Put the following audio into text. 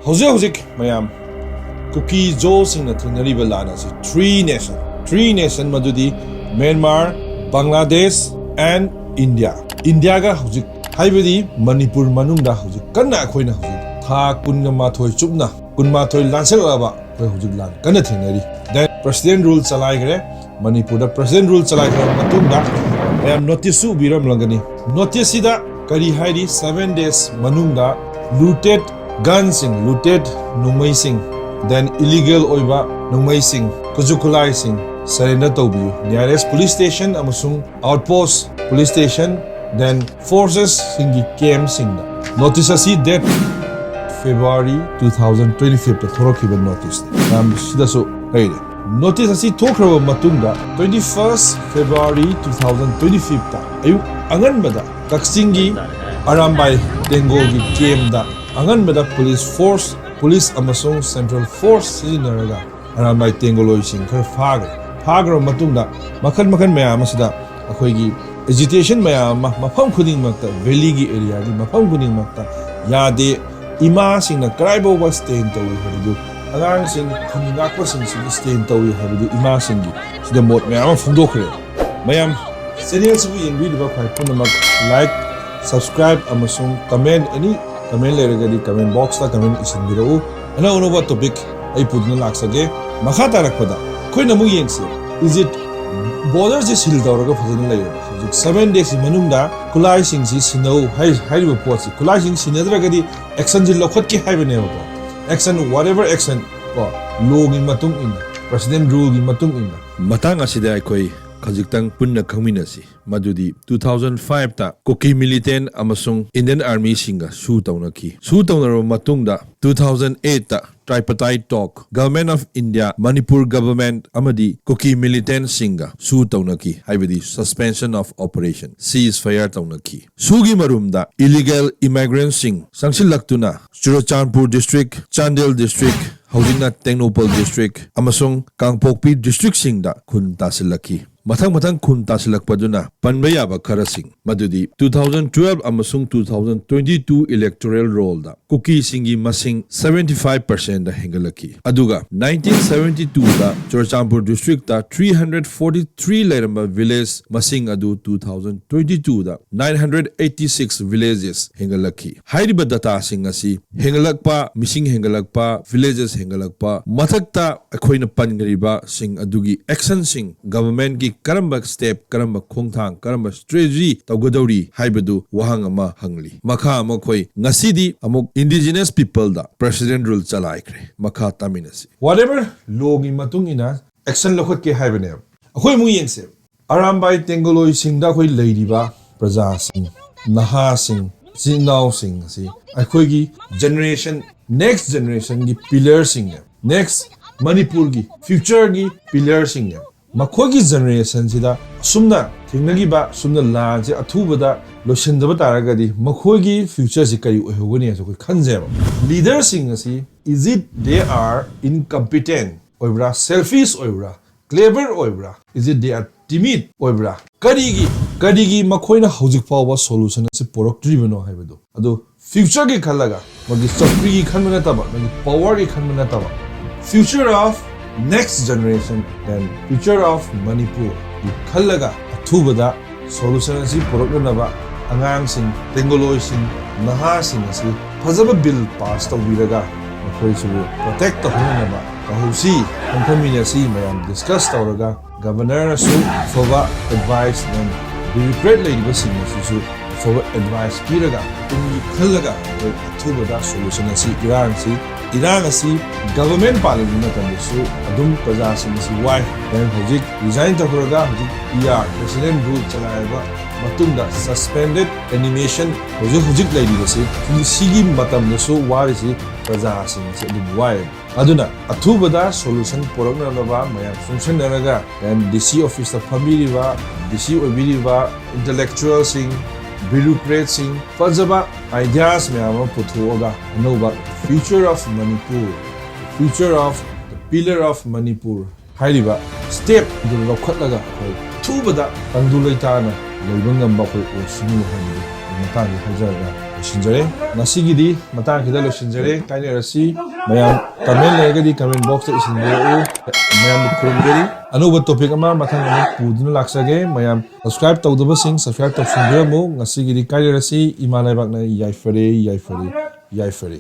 Hojik mayam cookie jo sing na thinari balana si three nation madudi Myanmar, Bangladesh and India. India ga hojik haibadi Manipur manungda hojik kanna khoina hojik tha kunga mathoi chupna kun mathoi lansel aba hojik lan kanna thinari. Then president rule chalai gre Manipur da president rule chalai gre matungda mayam notice su biram langani. Notice sida kari haidi 7 days manungda looted guns in looted Yelhaomising, then illegal oiba Yelhaomising, kujukulai surrender tobiu. Nearest police station amasung outpost police station, then forces singi camp singda. Notice asi date February 2025 thorokiba notice. Nam sida so haide. Notice asi thokraba matungda 21st February 2025 ayu anganbada taksingi arambai tengogi camp da anganbada police force police amasung central force sinaraga arambai tengoloi sing khar fagra matungda makhan mayam asida akhoigi agitation mayam mafam khuding makta valley gi area gi mafam khuding makta yade ima singna kraibo was stain tawi haridu agang sing khungakwa sing stain tawi haridu ima singi sida mot mayam phungdokre mayam serial su yengbi diba khai punamak like subscribe amasung comment any comment leragadi comment box la comment isinbirau ana onoba topic ai pudna laksage makha tarakpada khoina mu yengse is it borders is hil dawraga phajana layo 7 days manungda kulai sing si sino hai report si kulai sing sinadragadi action ji lokhot ki haibane ko action whatever action ko law gi matung in president rule gi matung in matang asida ai Kajiktan punna khaminasi madudi 2005 ta koki militant amasung Indian Army singa su taunaki su taunaro matungda 2008 ta tripartite talk government of India Manipur government amadi koki militant singa su taunaki haibadi suspension of operation ceasefire taunaki sugi marumda illegal immigrants sing sangsilaktuna Churachandpur district Chandel district Haujina Technopal district amasung Kangpokpi district singda khun tasilaki Matang khun tasilakpaduna panbayaba kharasing madudi 2012 amasung 2022 electoral roll da cookie singi masing 75% da hengalaki aduga 1972 da Churachandpur district da 343 leramba village masing adu 2022 da 986 villages hengalaki hairiba data singasi hengalakpa missing hengalakpa villages hengalakpa mathakta akhoina pangriba sing adugi action sing government gi karamba step karamba khongthang karamba strategy tawgadori haibadu wahang ama hangli makha amakhoi ngasidi amuk indigenous people da president rule chalaikre makha taminasi whatever logi matungina action lokhot ke haibane akhoi mu yengse arambai tengoloi singda khoi leiriba praja sing naha sing sinau sing si akhoi gi generation next generation gi pillar sing next Manipur gi future gi pillar sing Makhogi generation sida sumna thingnagiba sumna lanse athubada losindaba taragadi makhogi future si kari oihougani aso khanjeba leaders sing asi is it they are incompetent oibra selfish oibra clever oibra is it they are timid oibra karigi makhoina hojik pawa solution asi poroktribano haibado ado future gi khalaga magi chakri gi khanmana taba magi power gi khanmana taba future of next generation and future of Manipur di khalaga athubada solution asi poroknaba angang sing tengoloi sing naha sing asi phajaba bill pass tawiraga makhoi su protect tahunaba kahusi kamphami si mayam discuss tawraga governor su foba advice and bureaucrat lady sing su foba advice piraga tungi khalaga athubada solution asi Iran asi government parliament natansu adum praja singi wai then hojik resign takhuraga hojik president rule chalaiba matunda suspended animation hojik lady basi sigi matam nasu warisi praja singi adum wai aduna athubada solution porokna naba mayam function naraga then DC office ta family DC obiriba intellectual sing bureaucrats sing fazaba ideas mayama puthuoga nova future of Manipur future of the pillar of Manipur hairiba step du lokhatlaga khoi thubada tangdulaitana leibangam ba khoi osinu hani matani hajaga ꯂꯣꯏꯁꯤꯟꯖꯔꯦ ꯉꯁꯤꯒꯤꯗꯤ ꯃꯇꯥꯡ ꯈꯤꯇ ꯂꯣꯏꯁꯤꯟꯖꯔꯦ ꯀꯥꯏꯅꯔꯁꯤ ꯃꯌꯥꯝ ꯀꯃꯦꯟ ꯂꯩꯔꯒꯗꯤ ꯀꯃꯦꯟ ꯕꯣꯛꯁꯇ ꯏꯁꯤꯟꯕꯤꯔꯛꯎ ꯃꯌꯥꯝꯕꯨ ꯈꯨꯔꯨꯝꯖꯔꯤ ꯑꯅꯧꯕ topic ꯑꯃ ꯃꯊꯪ ꯑꯃꯨꯛ ꯄꯨꯗꯨꯅ ꯂꯥꯛꯆꯒꯦ ꯃꯌꯥꯝ ꯁꯕꯁꯀ꯭ꯔꯥꯏꯕ ꯇꯧꯗꯕꯁꯤꯡ ꯁꯕꯁꯀ꯭ꯔꯥꯏꯕ ꯇꯧꯁꯤꯟꯕꯤꯔꯝꯃꯨ ꯉꯁꯤꯒꯤꯗꯤ ꯀꯥꯏꯅꯔꯁꯤ ꯏꯃꯥ ꯂꯩꯕꯥꯛꯅ ꯌꯥꯏꯐꯔꯦ ꯌꯥꯏꯐꯔꯦ ꯌꯥꯏꯐꯔꯦ